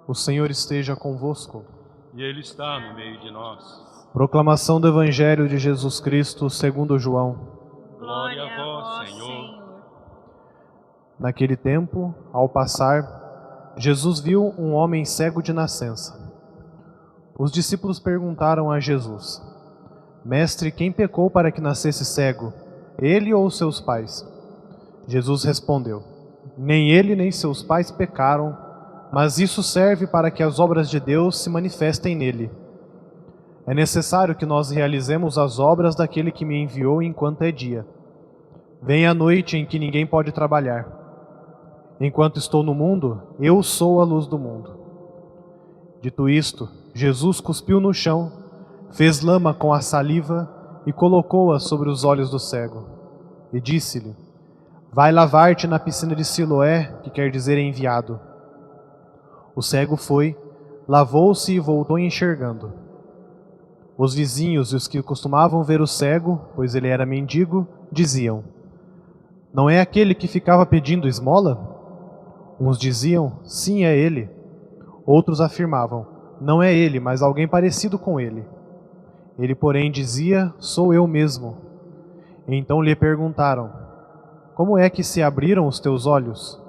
O Senhor esteja convosco. E Ele está no meio de nós. Proclamação do Evangelho de Jesus Cristo segundo João. Glória a vós, Senhor. Naquele tempo, ao passar, Jesus viu um homem cego de nascença. Os discípulos perguntaram a Jesus: Mestre, quem pecou para que nascesse cego, ele ou seus pais? Jesus respondeu: Nem ele nem seus pais pecaram, mas isso serve para que as obras de Deus se manifestem nele. É necessário que nós realizemos as obras daquele que me enviou enquanto é dia. Vem a noite em que ninguém pode trabalhar. Enquanto estou no mundo, eu sou a luz do mundo. Dito isto, Jesus cuspiu no chão, fez lama com a saliva e colocou-a sobre os olhos do cego. E disse-lhe: Vai lavar-te na piscina de Siloé, que quer dizer enviado. O cego foi, lavou-se e voltou enxergando. Os vizinhos e os que costumavam ver o cego, pois ele era mendigo, diziam: Não é aquele que ficava pedindo esmola? Uns diziam: Sim, é ele. Outros afirmavam: Não é ele, mas alguém parecido com ele. Ele, porém, dizia: Sou eu mesmo. Então lhe perguntaram: Como é que se abriram os teus olhos?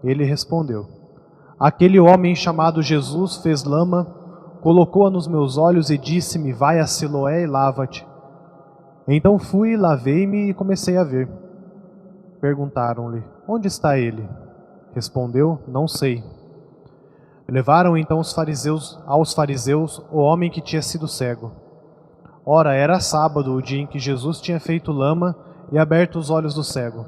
Ele respondeu: Aquele homem chamado Jesus fez lama, colocou-a nos meus olhos e disse-me: Vai a Siloé e lava-te. Então fui, lavei-me e comecei a ver. Perguntaram-lhe: Onde está ele? Respondeu: Não sei. Levaram então aos fariseus o homem que tinha sido cego. Ora, era sábado, o dia em que Jesus tinha feito lama e aberto os olhos do cego.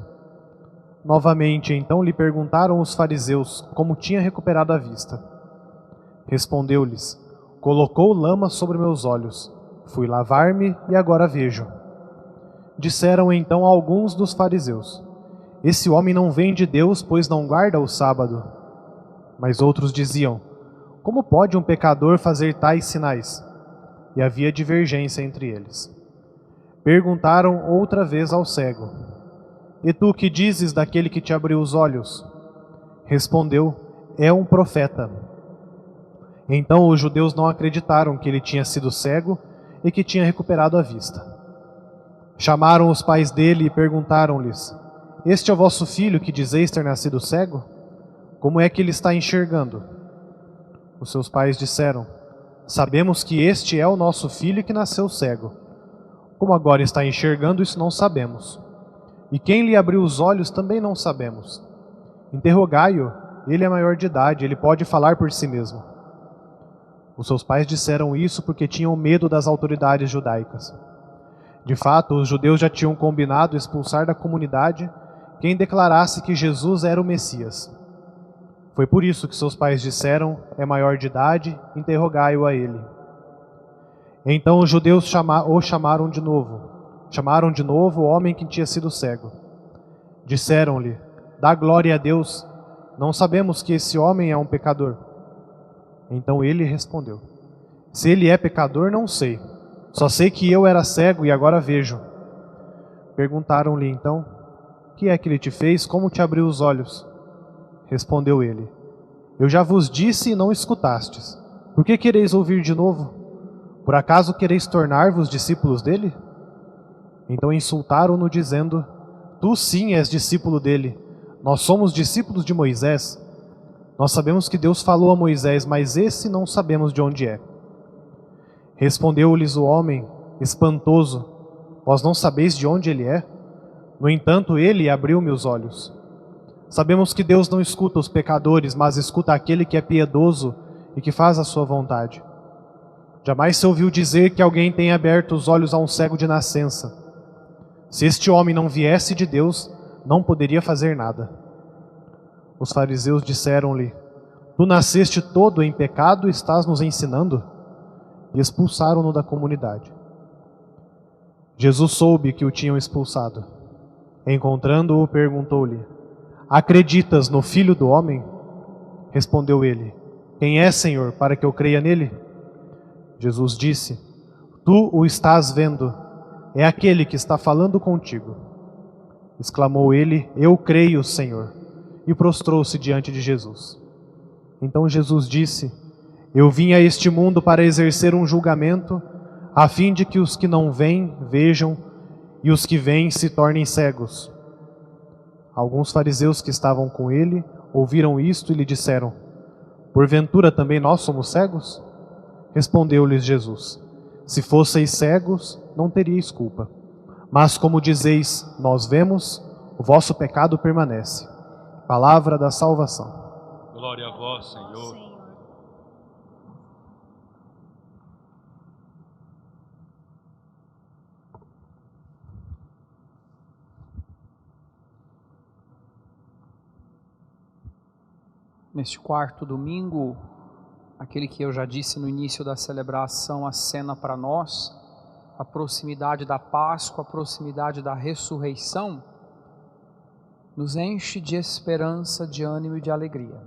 Novamente, então, lhe perguntaram os fariseus como tinha recuperado a vista. Respondeu-lhes: Colocou lama sobre meus olhos. Fui lavar-me e agora vejo. Disseram então alguns dos fariseus: Esse homem não vem de Deus, pois não guarda o sábado. Mas outros diziam: Como pode um pecador fazer tais sinais? E havia divergência entre eles. Perguntaram outra vez ao cego: E tu que dizes daquele que te abriu os olhos? Respondeu: É um profeta. Então os judeus não acreditaram que ele tinha sido cego e que tinha recuperado a vista. Chamaram os pais dele e perguntaram-lhes: Este é o vosso filho que dizeis ter nascido cego? Como é que ele está enxergando? Os seus pais disseram: Sabemos que este é o nosso filho que nasceu cego. Como agora está enxergando, isso não sabemos. E quem lhe abriu os olhos também não sabemos. Interrogai-o, ele é maior de idade, ele pode falar por si mesmo. Os seus pais disseram isso porque tinham medo das autoridades judaicas. De fato, os judeus já tinham combinado expulsar da comunidade quem declarasse que Jesus era o Messias. Foi por isso que seus pais disseram: É maior de idade, interrogai-o a ele. Então os judeus chamaram de novo o homem que tinha sido cego. Disseram-lhe: Dá glória a Deus, não sabemos que esse homem é um pecador. Então ele respondeu: Se ele é pecador, não sei. Só sei que eu era cego e agora vejo. Perguntaram-lhe então: Que é que ele te fez? Como te abriu os olhos? Respondeu ele: Eu já vos disse e não escutastes. Por que quereis ouvir de novo? Por acaso quereis tornar-vos discípulos dele? Então insultaram-no, dizendo: Tu sim és discípulo dele, nós somos discípulos de Moisés. Nós sabemos que Deus falou a Moisés, mas esse não sabemos de onde é. Respondeu-lhes o homem, espantoso: Vós não sabeis de onde ele é? No entanto, ele abriu-me os olhos. Sabemos que Deus não escuta os pecadores, mas escuta aquele que é piedoso e que faz a sua vontade. Jamais se ouviu dizer que alguém tenha aberto os olhos a um cego de nascença. Se este homem não viesse de Deus, não poderia fazer nada. Os fariseus disseram-lhe: Tu nasceste todo em pecado e estás nos ensinando? E expulsaram-no da comunidade. Jesus soube que o tinham expulsado. Encontrando-o, perguntou-lhe: Acreditas no Filho do Homem? Respondeu ele: Quem é, Senhor, para que eu creia nele? Jesus disse: Tu o estás vendo, é aquele que está falando contigo. Exclamou ele: Eu creio, Senhor, e prostrou-se diante de Jesus. Então Jesus disse: Eu vim a este mundo para exercer um julgamento, a fim de que os que não veem vejam e os que veem se tornem cegos. Alguns fariseus que estavam com ele ouviram isto e lhe disseram: Porventura também nós somos cegos? Respondeu-lhes Jesus: Se fosseis cegos, não teríeis culpa. Mas como dizeis, nós vemos, o vosso pecado permanece. Palavra da salvação. Glória a vós, Senhor. Neste quarto domingo, aquele que eu já disse no início da celebração, acena para nós a proximidade da Páscoa, a proximidade da ressurreição, nos enche de esperança, de ânimo e de alegria.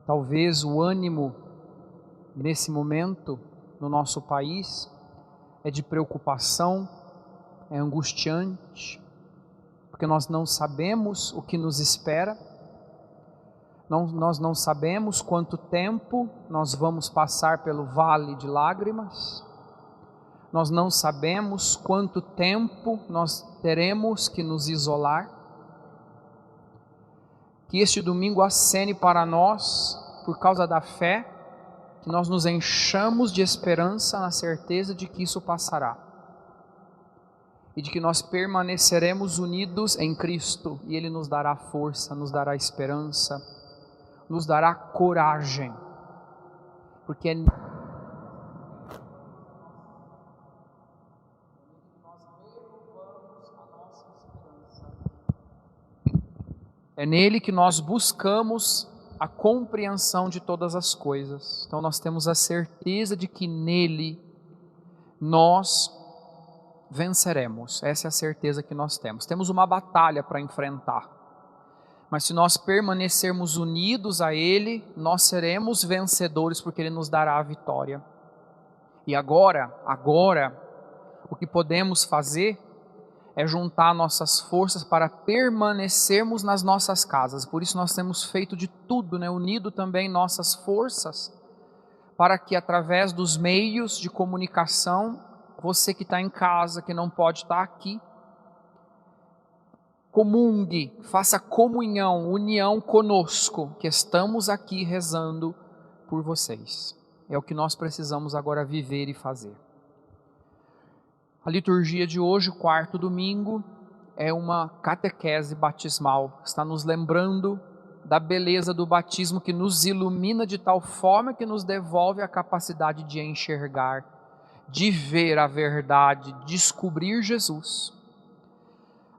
Talvez o ânimo nesse momento no nosso país é de preocupação, é angustiante, porque nós não sabemos o que nos espera. Nós não sabemos quanto tempo nós vamos passar pelo vale de lágrimas. Nós não sabemos quanto tempo nós teremos que nos isolar. Que este domingo acene para nós, por causa da fé, que nós nos enchamos de esperança na certeza de que isso passará. E de que nós permaneceremos unidos em Cristo, e Ele nos dará força, nos dará esperança, nos dará coragem, porque é nele que nós buscamos a compreensão de todas as coisas. Então nós temos a certeza de que nele nós venceremos. Essa é a certeza que nós temos. Temos uma batalha para enfrentar. Mas se nós permanecermos unidos a Ele, nós seremos vencedores, porque Ele nos dará a vitória. E agora, o que podemos fazer é juntar nossas forças para permanecermos nas nossas casas. Por isso nós temos feito de tudo, unido também nossas forças, para que através dos meios de comunicação, você que está em casa, que não pode estar aqui, comungue, faça comunhão, união conosco, que estamos aqui rezando por vocês. É o que nós precisamos agora viver e fazer. A liturgia de hoje, o quarto domingo, é uma catequese batismal. Está nos lembrando da beleza do batismo, que nos ilumina de tal forma que nos devolve a capacidade de enxergar, de ver a verdade, descobrir Jesus.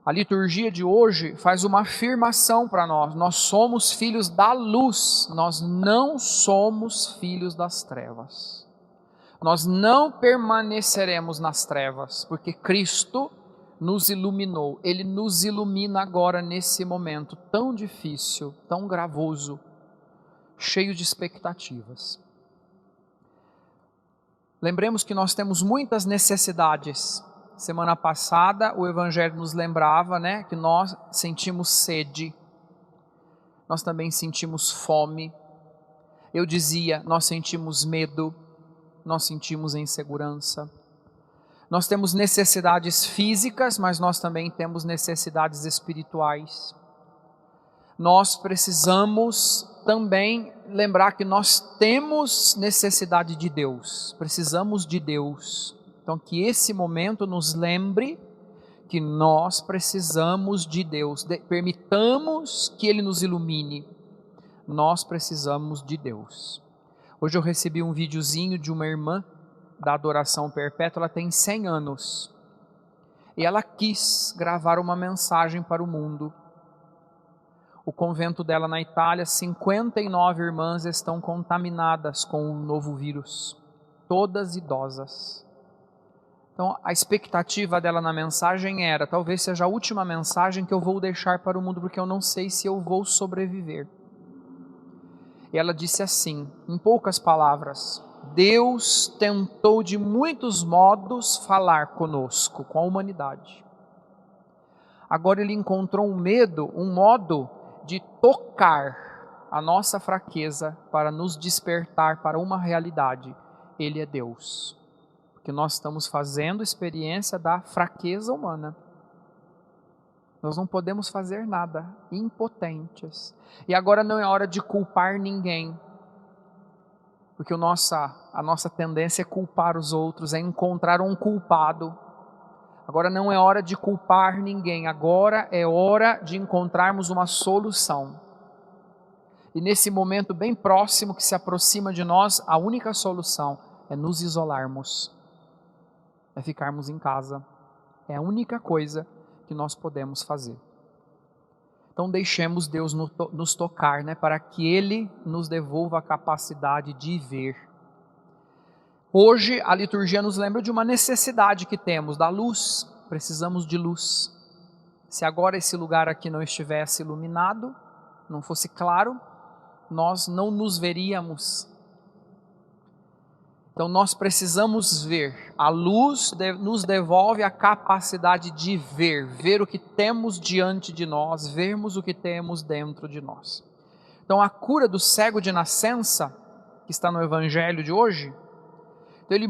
A liturgia de hoje faz uma afirmação para nós: nós somos filhos da luz, nós não somos filhos das trevas. Nós não permaneceremos nas trevas, porque Cristo nos iluminou. Ele nos ilumina agora nesse momento tão difícil, tão gravoso, cheio de expectativas. Lembremos que nós temos muitas necessidades. Semana passada o Evangelho nos lembrava, que nós sentimos sede, nós também sentimos fome. Eu dizia, nós sentimos medo, nós sentimos insegurança. Nós temos necessidades físicas, mas nós também temos necessidades espirituais. Nós precisamos também lembrar que nós temos necessidade de Deus, precisamos de Deus. Então que esse momento nos lembre que nós precisamos de Deus, permitamos que Ele nos ilumine, nós precisamos de Deus. Hoje eu recebi um videozinho de uma irmã da Adoração Perpétua, ela tem 100 anos, e ela quis gravar uma mensagem para o mundo. O convento dela na Itália, 59 irmãs estão contaminadas com o novo vírus, todas idosas. Então a expectativa dela na mensagem era: talvez seja a última mensagem que eu vou deixar para o mundo, porque eu não sei se eu vou sobreviver. E ela disse assim, em poucas palavras: Deus tentou de muitos modos falar conosco, com a humanidade. Agora Ele encontrou um modo de tocar a nossa fraqueza para nos despertar para uma realidade. Ele é Deus. Porque nós estamos fazendo experiência da fraqueza humana. Nós não podemos fazer nada, impotentes. E agora não é hora de culpar ninguém. Porque a nossa tendência é culpar os outros, é encontrar um culpado. Agora não é hora de culpar ninguém, agora é hora de encontrarmos uma solução. E nesse momento bem próximo que se aproxima de nós, a única solução é nos isolarmos, é ficarmos em casa. É a única coisa que nós podemos fazer. Então deixemos Deus nos tocar, para que Ele nos devolva a capacidade de ver. Hoje a liturgia nos lembra de uma necessidade que temos, da luz. Precisamos de luz. Se agora esse lugar aqui não estivesse iluminado, não fosse claro, nós não nos veríamos. Então nós precisamos ver. A luz nos devolve a capacidade de ver o que temos diante de nós, vermos o que temos dentro de nós. Então a cura do cego de nascença, que está no evangelho de hoje, então ele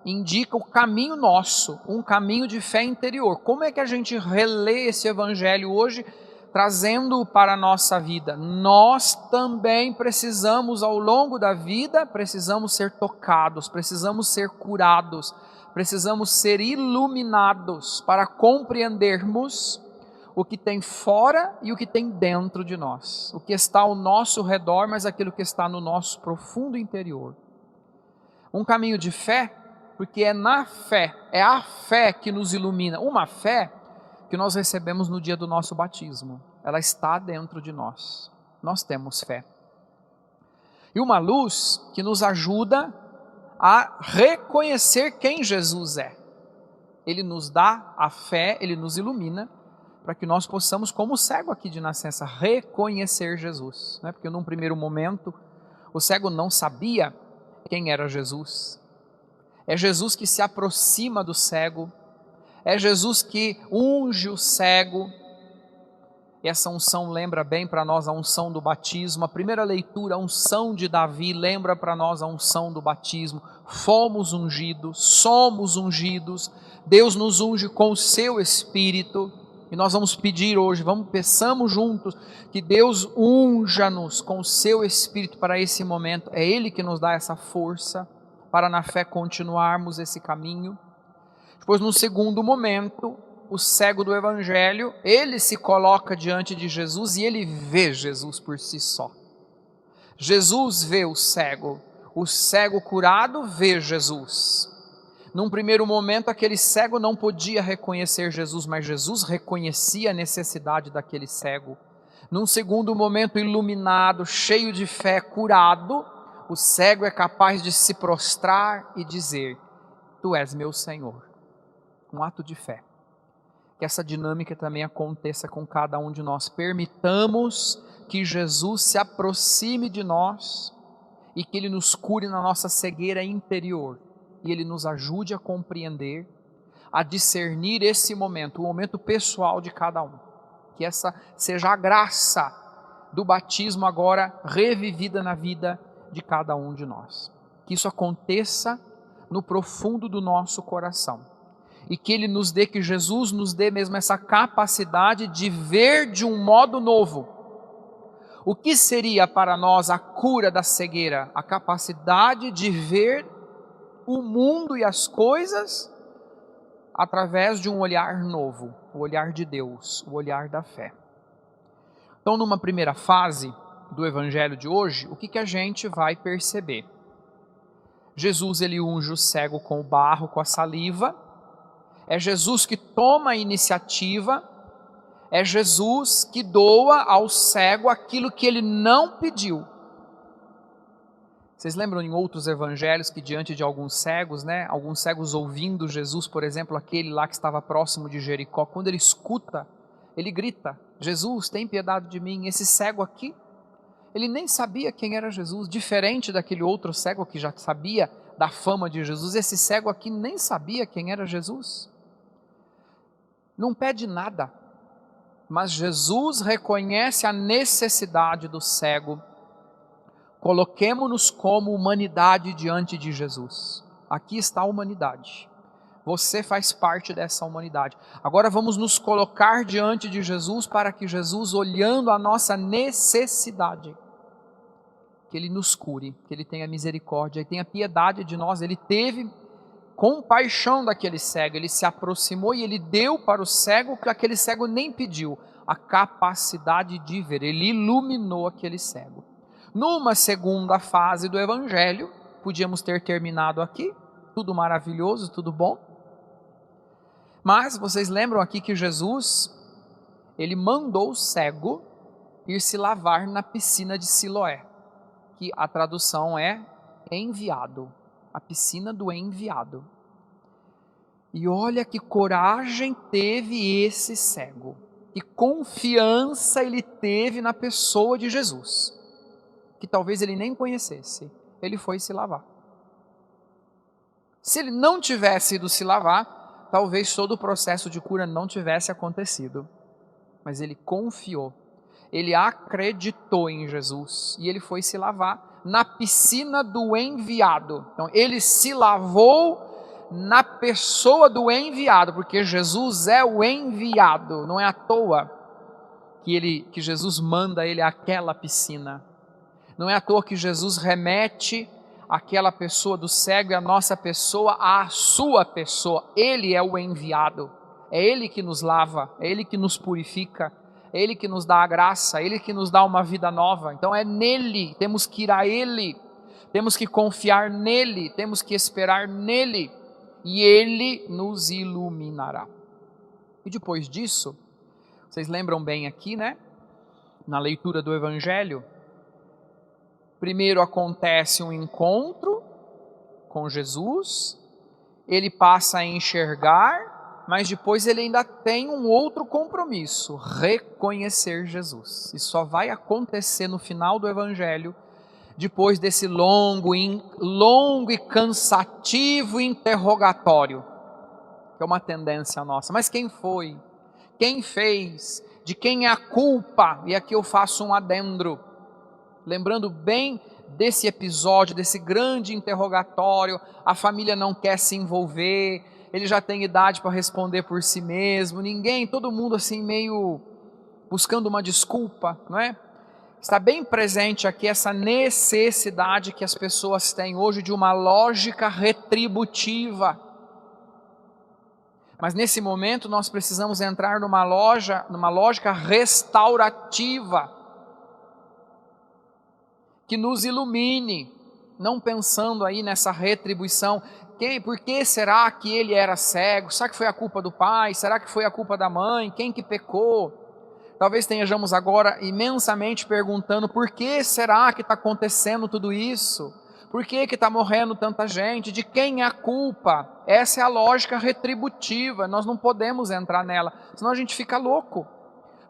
indica o caminho nosso, um caminho de fé interior. Como é que a gente relê esse evangelho hoje, trazendo para a nossa vida? Nós também precisamos, ao longo da vida, precisamos ser tocados, precisamos ser curados, precisamos ser iluminados para compreendermos o que tem fora e o que tem dentro de nós. O que está ao nosso redor, mas aquilo que está no nosso profundo interior. Um caminho de fé, porque é na fé, é a fé que nos ilumina. Uma fé que nós recebemos no dia do nosso batismo. Ela está dentro de nós. Nós temos fé. E uma luz que nos ajuda a reconhecer quem Jesus é. Ele nos dá a fé, Ele nos ilumina, para que nós possamos, como o cego aqui de nascença, reconhecer Jesus. Porque num primeiro momento, o cego não sabia quem era Jesus. É Jesus que se aproxima do cego, é Jesus que unge o cego. E essa unção lembra bem para nós a unção do batismo. A primeira leitura, a unção de Davi, lembra para nós a unção do batismo. Fomos ungidos, somos ungidos, Deus nos unge com o seu Espírito. E nós vamos pedir hoje, peçamos juntos, que Deus unja-nos com o seu Espírito para esse momento. É Ele que nos dá essa força para na fé continuarmos esse caminho. Depois, no segundo momento, o cego do Evangelho, ele se coloca diante de Jesus e ele vê Jesus por si só. Jesus vê o cego curado vê Jesus. Num primeiro momento, aquele cego não podia reconhecer Jesus, mas Jesus reconhecia a necessidade daquele cego. Num segundo momento, iluminado, cheio de fé, curado, o cego é capaz de se prostrar e dizer: Tu és meu Senhor. Um ato de fé. Que essa dinâmica também aconteça com cada um de nós. Permitamos que Jesus se aproxime de nós e que Ele nos cure na nossa cegueira interior. E Ele nos ajude a compreender, a discernir esse momento, o momento pessoal de cada um. Que essa seja a graça do batismo agora revivida na vida de cada um de nós. Que isso aconteça no profundo do nosso coração. E que Ele nos dê, que Jesus nos dê mesmo essa capacidade de ver de um modo novo. O que seria para nós a cura da cegueira? A capacidade de ver o mundo e as coisas através de um olhar novo, o olhar de Deus, o olhar da fé. Então, numa primeira fase do Evangelho de hoje, o que a gente vai perceber? Jesus, ele unge o cego com o barro, com a saliva. É Jesus que toma a iniciativa. É Jesus que doa ao cego aquilo que ele não pediu. Vocês lembram em outros evangelhos que diante de alguns cegos, alguns cegos ouvindo Jesus, por exemplo, aquele lá que estava próximo de Jericó, quando ele escuta, ele grita: Jesus, tem piedade de mim. Esse cego aqui, ele nem sabia quem era Jesus, diferente daquele outro cego que já sabia da fama de Jesus. Esse cego aqui nem sabia quem era Jesus. Não pede nada, Mas Jesus reconhece a necessidade do cego. Coloquemo-nos como humanidade diante de Jesus. Aqui está a humanidade. Você faz parte dessa humanidade. Agora vamos nos colocar diante de Jesus para que Jesus, olhando a nossa necessidade, que Ele nos cure, que Ele tenha misericórdia e tenha piedade de nós. Ele teve compaixão daquele cego, Ele se aproximou e Ele deu para o cego o que aquele cego nem pediu, a capacidade de ver. Ele iluminou aquele cego. Numa segunda fase do Evangelho, podíamos ter terminado aqui, tudo maravilhoso, tudo bom. Mas vocês lembram aqui que Jesus, Ele mandou o cego ir se lavar na piscina de Siloé, que a tradução é enviado, a piscina do enviado. E olha que coragem teve esse cego, que confiança ele teve na pessoa de Jesus, que talvez ele nem conhecesse. Ele foi se lavar. Se ele não tivesse ido se lavar, talvez todo o processo de cura não tivesse acontecido. Mas ele confiou, ele acreditou em Jesus e ele foi se lavar na piscina do enviado. Então ele se lavou na pessoa do enviado, porque Jesus é o enviado. Não é à toa que Jesus manda ele àquela piscina. Não é à toa que Jesus remete aquela pessoa do cego e a nossa pessoa à sua pessoa. Ele é o enviado, é Ele que nos lava, é Ele que nos purifica, é Ele que nos dá a graça, é Ele que nos dá uma vida nova. Então é nele, temos que ir a Ele, temos que confiar nele, temos que esperar nele e Ele nos iluminará. E depois disso, vocês lembram bem aqui, né? Na leitura do Evangelho, primeiro acontece um encontro com Jesus, ele passa a enxergar, mas depois ele ainda tem um outro compromisso, reconhecer Jesus. Isso só vai acontecer no final do Evangelho, depois desse longo e cansativo interrogatório, que é uma tendência nossa. Mas quem foi? Quem fez? De quem é a culpa? E aqui eu faço um adendo. Lembrando bem desse episódio, desse grande interrogatório, a família não quer se envolver, ele já tem idade para responder por si mesmo, todo mundo assim meio buscando uma desculpa, não é? Está bem presente aqui essa necessidade que as pessoas têm hoje de uma lógica retributiva. Mas nesse momento nós precisamos entrar numa lógica restaurativa, que nos ilumine, não pensando aí nessa retribuição. Por que será que ele era cego? Será que foi a culpa do pai? Será que foi a culpa da mãe? Quem que pecou? Talvez tenhamos agora imensamente perguntando, por que será que está acontecendo tudo isso? Por que está morrendo tanta gente? De quem é a culpa? Essa é a lógica retributiva, nós não podemos entrar nela, senão a gente fica louco.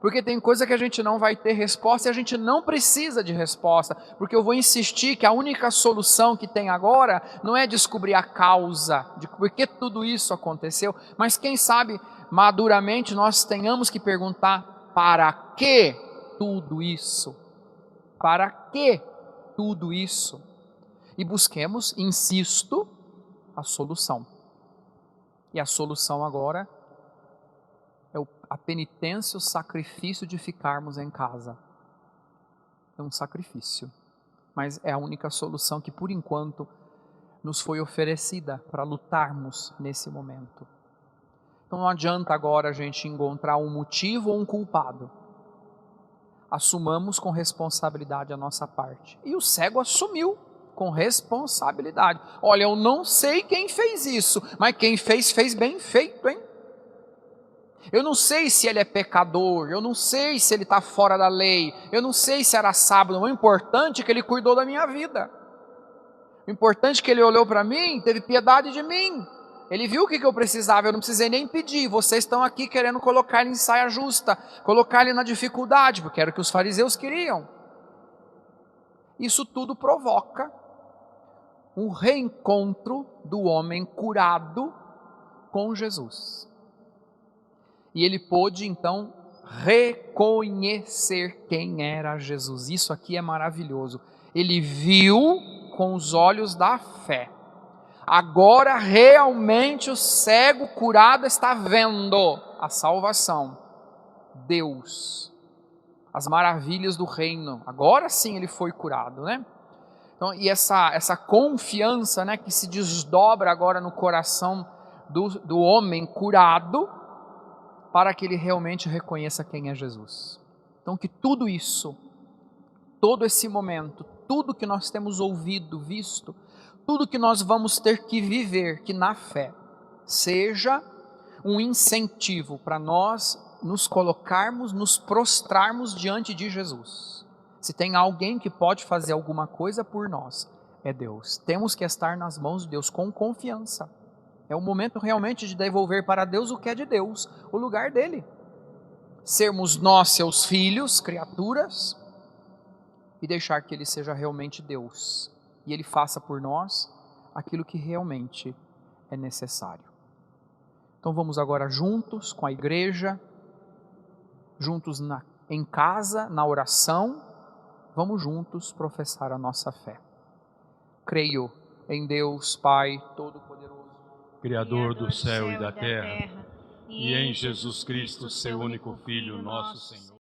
Porque tem coisa que a gente não vai ter resposta e a gente não precisa de resposta. Porque eu vou insistir que a única solução que tem agora não é descobrir a causa de por que tudo isso aconteceu, mas quem sabe maduramente nós tenhamos que perguntar: para que tudo isso? Para que tudo isso? E busquemos, insisto, a solução. E a solução agora é a penitência, o sacrifício de ficarmos em casa. É um sacrifício, mas é a única solução que por enquanto nos foi oferecida para lutarmos nesse momento. Então não adianta agora a gente encontrar um motivo ou um culpado. Assumamos com responsabilidade a nossa parte. E o cego assumiu com responsabilidade. Olha, eu não sei quem fez isso, mas quem fez, fez bem feito, hein? Eu não sei se ele é pecador, eu não sei se ele está fora da lei, eu não sei se era sábado, o importante é que ele cuidou da minha vida. O importante é que ele olhou para mim, teve piedade de mim. Ele viu o que eu precisava, eu não precisei nem pedir. Vocês estão aqui querendo colocar ele em saia justa, colocar ele na dificuldade, porque era o que os fariseus queriam. Isso tudo provoca um reencontro do homem curado com Jesus. E ele pôde então reconhecer quem era Jesus. Isso aqui é maravilhoso. Ele viu com os olhos da fé. Agora realmente o cego curado está vendo a salvação. Deus, as maravilhas do reino. Agora sim ele foi curado, né? Então, e essa confiança, né, que se desdobra agora no coração do homem curado, para que ele realmente reconheça quem é Jesus. Então que tudo isso, todo esse momento, tudo que nós temos ouvido, visto, tudo que nós vamos ter que viver, que na fé, seja um incentivo para nós nos colocarmos, nos prostrarmos diante de Jesus. Se tem alguém que pode fazer alguma coisa por nós, é Deus. Temos que estar nas mãos de Deus com confiança. É o momento realmente de devolver para Deus o que é de Deus, o lugar dele. Sermos nós seus filhos, criaturas, e deixar que ele seja realmente Deus. E ele faça por nós aquilo que realmente é necessário. Então vamos agora juntos com a igreja, juntos em casa, na oração, vamos juntos professar a nossa fé. Creio em Deus, Pai Todo-Poderoso, Criador do céu e da terra, e em Jesus Cristo, seu único Filho, nosso Senhor.